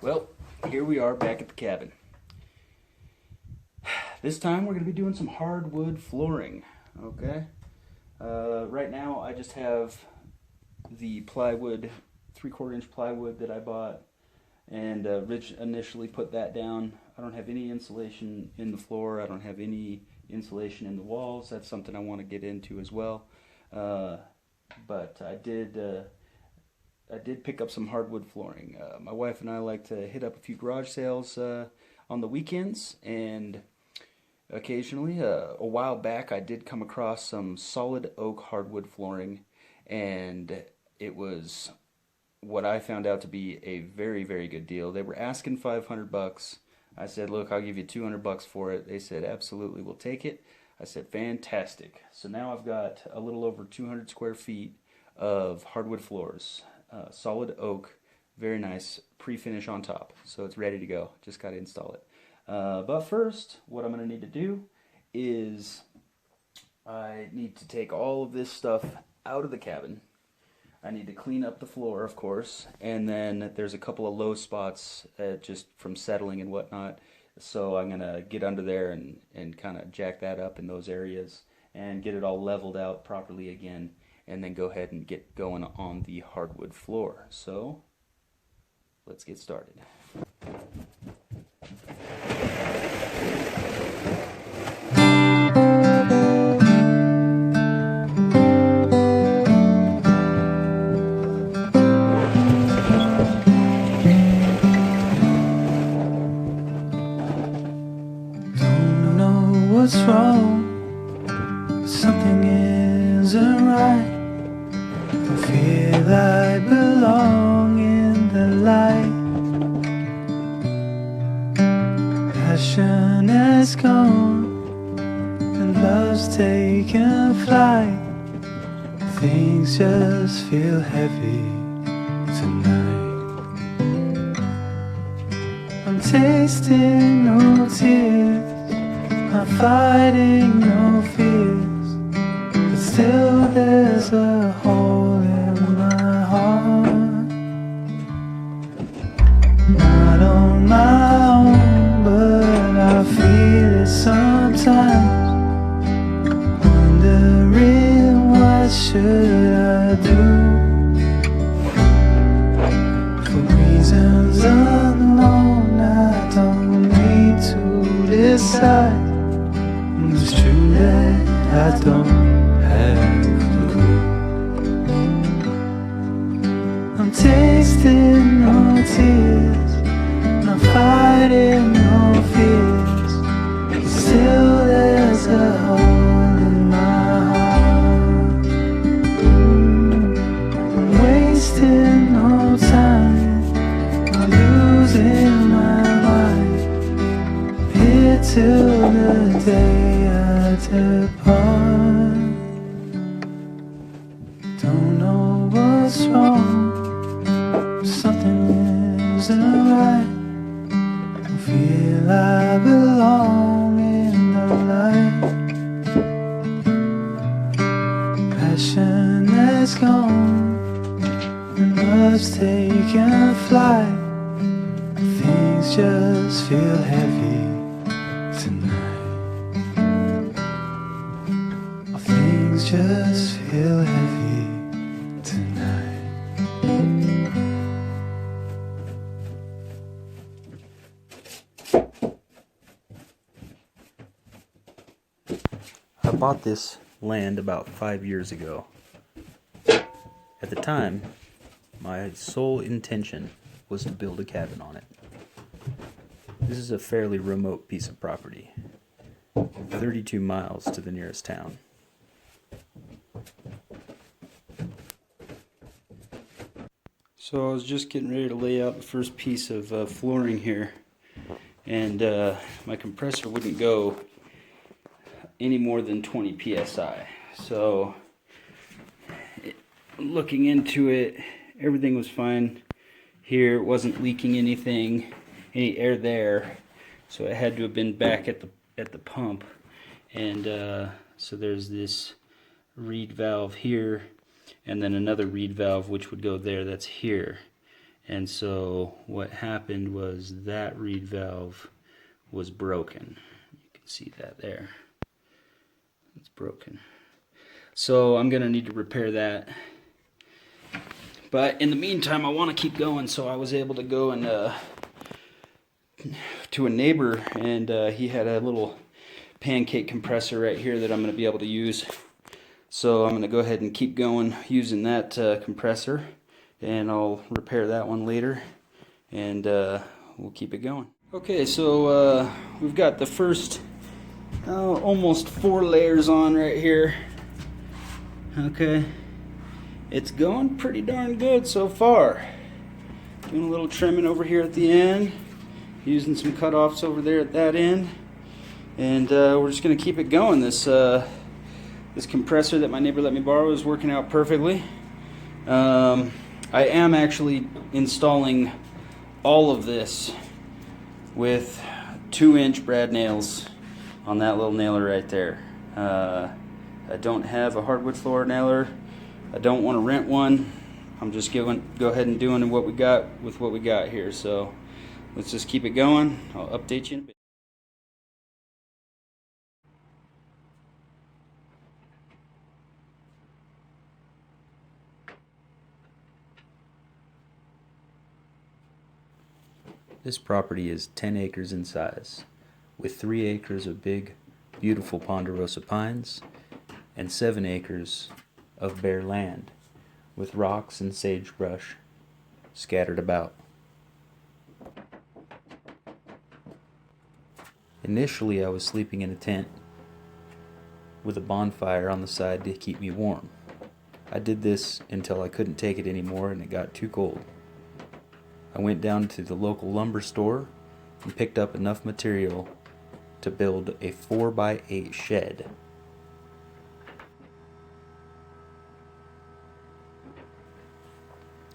Well, here we are back at the cabin. This time we're going to be doing some hardwood flooring, okay? Right now I just have the plywood, 3/4 inch plywood that I bought, and Rich initially put that down. I don't have any insulation in the floor. I don't have any insulation in the walls. That's something I want to get into as well. But I did pick up some hardwood flooring. My wife and I like to hit up a few garage sales on the weekends, and occasionally, a while back, I did come across some solid oak hardwood flooring, and it was what I found out to be a very, very good deal. They were asking $500. I said, look, I'll give you $200 for it. They said, absolutely, we'll take it. I said, fantastic. So now I've got a little over 200 square feet of hardwood floors. Solid oak, very nice, pre-finish on top. So it's ready to go. Just got to install it. But first, what I'm going to need to do is I need to take all of this stuff out of the cabin. I need to clean up the floor, of course, and then there's a couple of low spots just from settling and whatnot. So I'm going to get under there and kind of jack that up in those areas and get it all leveled out properly again, and then go ahead and get going on the hardwood floor. So let's get started. Don't know what's wrong, something isn't right. I feel I belong in the light. Passion has gone and love's taken flight. Things just feel heavy tonight. I'm tasting no tears, I'm fighting no fears, but still there's a hole in my heart. Not on my own, but I feel it sometimes. Wondering what should I do? For reasons unknown, I don't need to decide. It's true that I don't have a clue. I'm tasting no tears, I'm fighting no fears, but still there's a hole in my heart. I'm wasting no time, I'm losing my mind, here till the day I depart. Don't know what's wrong, something isn't right. I feel I belong in the light. Passion has gone and love's taken flight. Things just feel heavy tonight. Things just feel heavy tonight. I bought this land about 5 years ago. At the time, my sole intention was to build a cabin on it. This is a fairly remote piece of property, 32 miles to the nearest town. So I was just getting ready to lay out the first piece of flooring here, and my compressor wouldn't go any more than 20 psi. So looking into it, everything was fine here. It wasn't leaking anything, any air there, so it had to have been back at the pump. And so there's this reed valve here, and then another reed valve which would go there, that's here. And so what happened was that reed valve was broken. You can see that there. It's broken. So I'm going to need to repair that. But in the meantime, I want to keep going, so I was able to go and to a neighbor, and he had a little pancake compressor right here that I'm going to be able to use. So I'm going to go ahead and keep going using that compressor, and I'll repair that one later, and we'll keep it going. Okay, so we've got the first almost 4 layers on right here. Okay, it's going pretty darn good so far. Doing a little trimming over here at the end, using some cutoffs over there at that end, and we're just going to keep it going. This compressor that my neighbor let me borrow is working out perfectly. I am actually installing all of this with 2-inch brad nails on that little nailer right there. I don't have a hardwood floor nailer. I don't want to rent one. I'm just go ahead and doing what we got with what we got here. So let's just keep it going. I'll update you in a bit. This property is 10 acres in size, with 3 acres of big, beautiful ponderosa pines and 7 acres of bare land, with rocks and sagebrush scattered about. Initially, I was sleeping in a tent with a bonfire on the side to keep me warm. I did this until I couldn't take it anymore and it got too cold. I went down to the local lumber store and picked up enough material to build a 4x8 shed.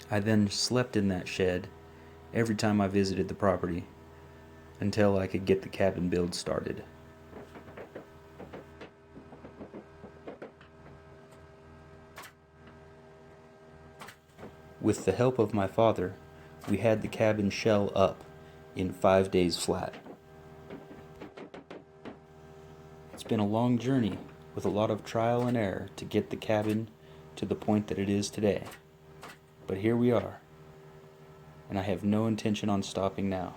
I then slept in that shed every time I visited the property until I could get the cabin build started. With the help of my father, we had the cabin shell up in 5 days flat. It's been a long journey with a lot of trial and error to get the cabin to the point that it is today. But here we are, and I have no intention on stopping now.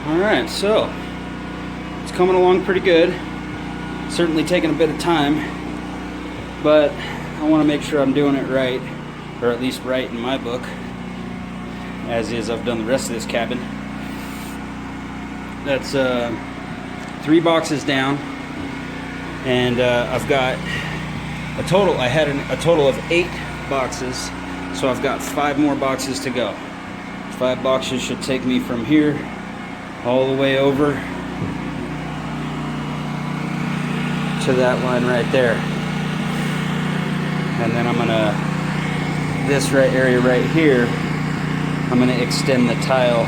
Alright, so it's coming along pretty good. Certainly taking a bit of time, but I want to make sure I'm doing it right, or at least right in my book. As is, I've done the rest of this cabin. That's 3 boxes down, and I've got a total. I had a total of 8 boxes, so I've got 5 more boxes to go. 5 boxes should take me from here all the way over to that line right there, and then I'm gonna, this right area right here, I'm gonna extend the tile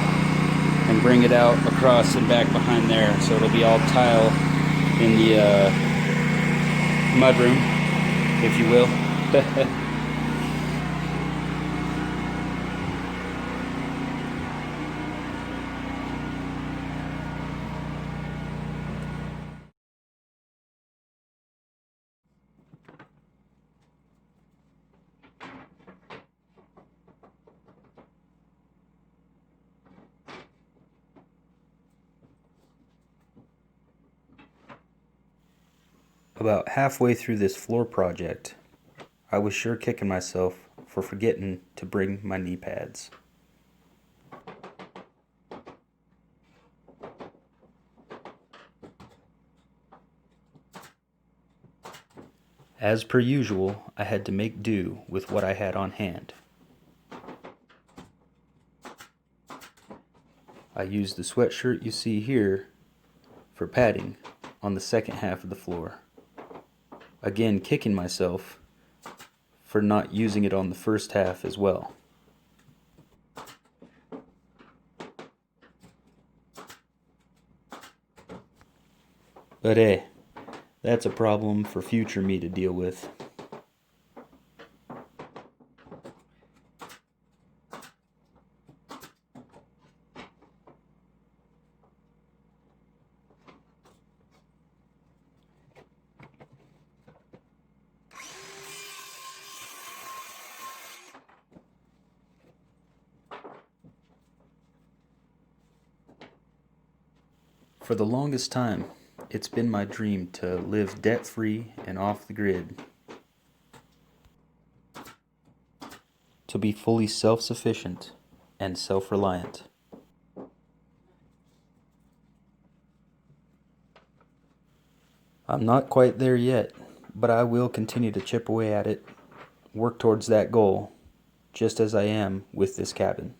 and bring it out across and back behind there, so it'll be all tile in the mudroom, if you will. About halfway through this floor project, I was sure kicking myself for forgetting to bring my knee pads. As per usual, I had to make do with what I had on hand. I used the sweatshirt you see here for padding on the second half of the floor. Again, kicking myself for not using it on the first half as well. But hey, that's a problem for future me to deal with. For the longest time, it's been my dream to live debt-free and off the grid. To be fully self-sufficient and self-reliant. I'm not quite there yet, but I will continue to chip away at it, work towards that goal, just as I am with this cabin.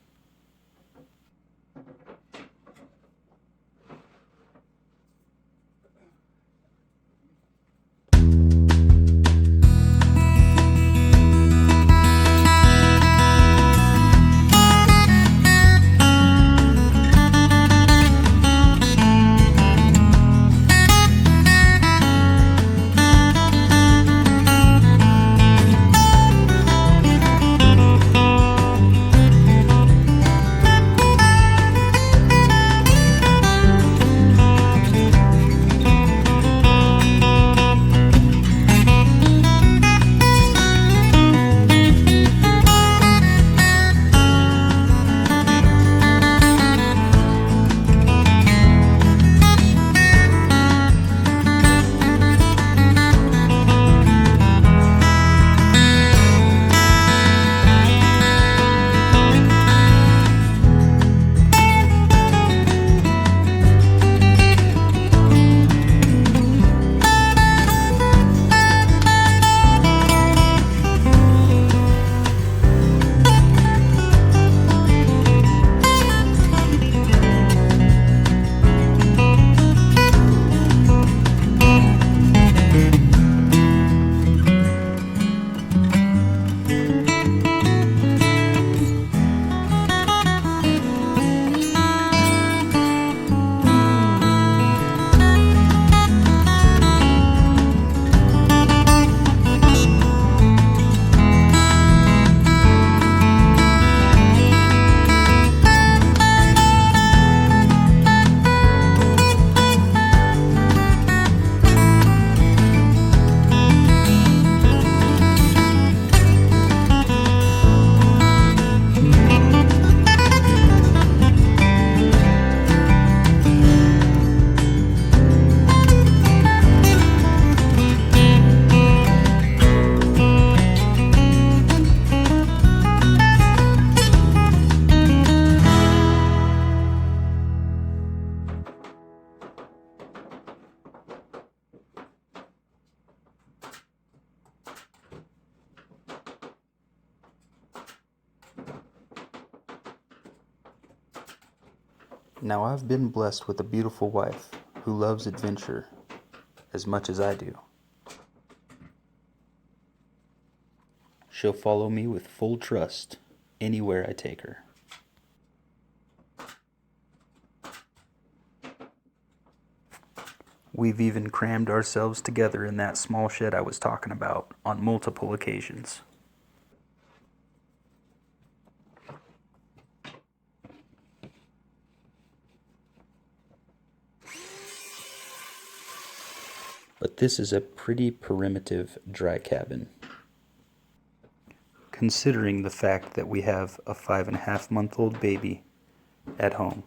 Now, I've been blessed with a beautiful wife who loves adventure as much as I do. She'll follow me with full trust anywhere I take her. We've even crammed ourselves together in that small shed I was talking about on multiple occasions. But this is a pretty primitive dry cabin, considering the fact that we have a 5.5-month-old baby at home.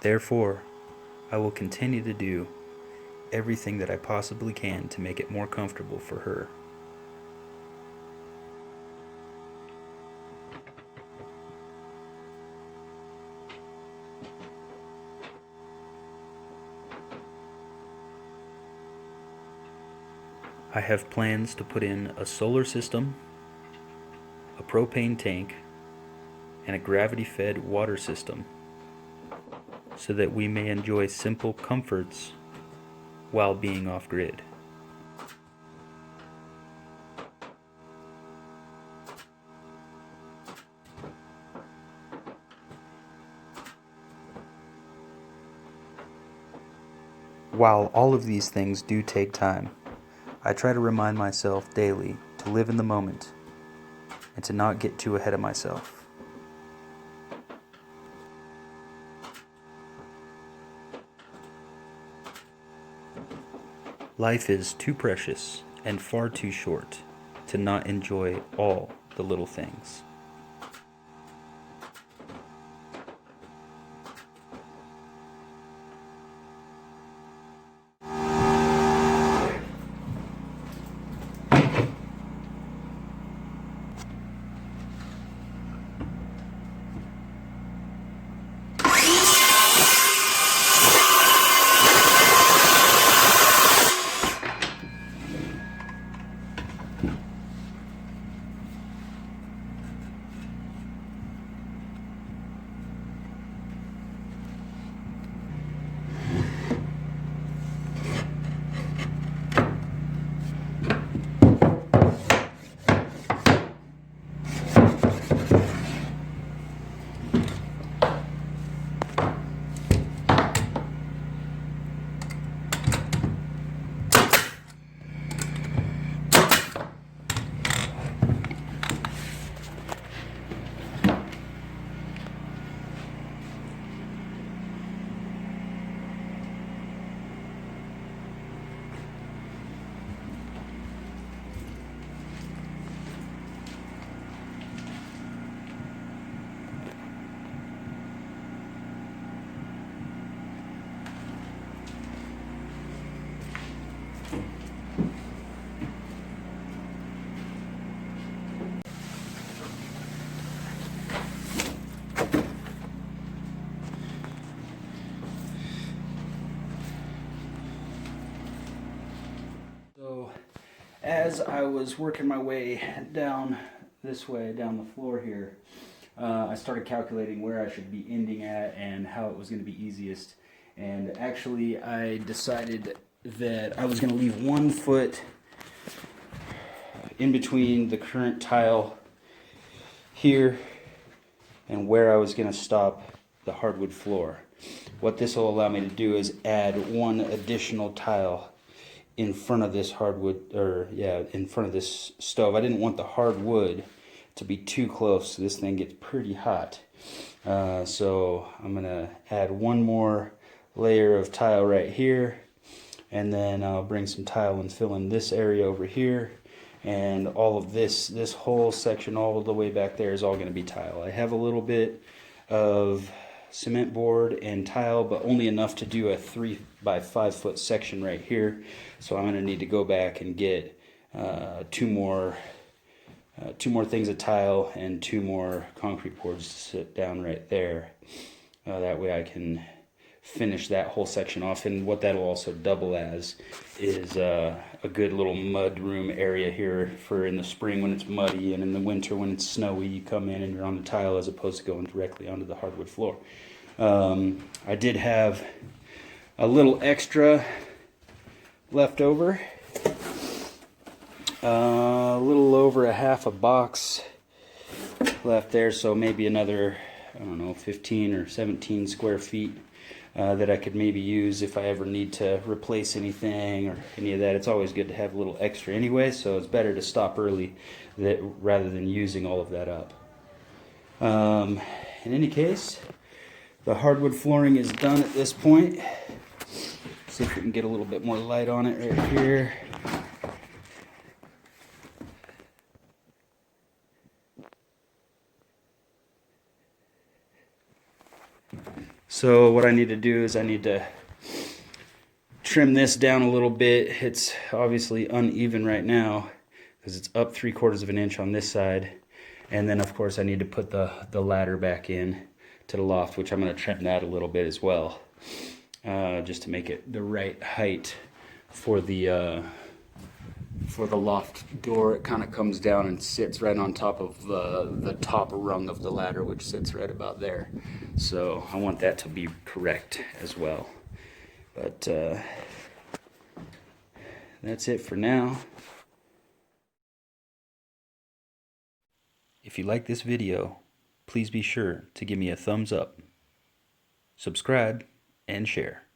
Therefore, I will continue to do everything that I possibly can to make it more comfortable for her. I have plans to put in a solar system, a propane tank, and a gravity-fed water system so that we may enjoy simple comforts while being off-grid. While all of these things do take time, I try to remind myself daily to live in the moment and to not get too ahead of myself. Life is too precious and far too short to not enjoy all the little things. So, as I was working my way down this way, down the floor here, I started calculating where I should be ending at and how it was going to be easiest. And actually, I decided that I was going to leave 1 foot in between the current tile here and where I was going to stop the hardwood floor. What this will allow me to do is add 1 additional tile in front of this in front of this stove. I didn't want the hardwood to be too close. This thing gets pretty hot. So I'm gonna add 1 more layer of tile right here, and then I'll bring some tile and fill in this area over here, and all of this whole section all the way back there is all gonna be tile. I have a little bit of cement board and tile, but only enough to do a 3 by 5 foot section right here. So I'm going to need to go back and get 2 more things of tile and 2 more concrete boards to sit down right there. That way I can finish that whole section off. And what that'll also double as is a good little mud room area here for in the spring when it's muddy, and in the winter when it's snowy, you come in and you're on the tile as opposed to going directly onto the hardwood floor. I did have a little extra left over, a little over a half a box left there, so maybe another, I don't know, 15 or 17 square feet that I could maybe use if I ever need to replace anything or any of that. It's always good to have a little extra anyway, so it's better to stop early rather than using all of that up. In any case, the hardwood flooring is done at this point. See if we can get a little bit more light on it right here. So what I need to do is I need to trim this down a little bit. It's obviously uneven right now because it's up 3/4 of an inch on this side. And then of course I need to put the ladder back in to the loft, which I'm going to trim that a little bit as well, just to make it the right height for the loft door. It kind of comes down and sits right on top of the top rung of the ladder, which sits right about there. So I want that to be correct as well. But that's it for now. If you like this video, please be sure to give me a thumbs up, subscribe, and share.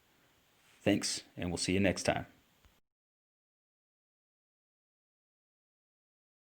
Thanks, and we'll see you next time.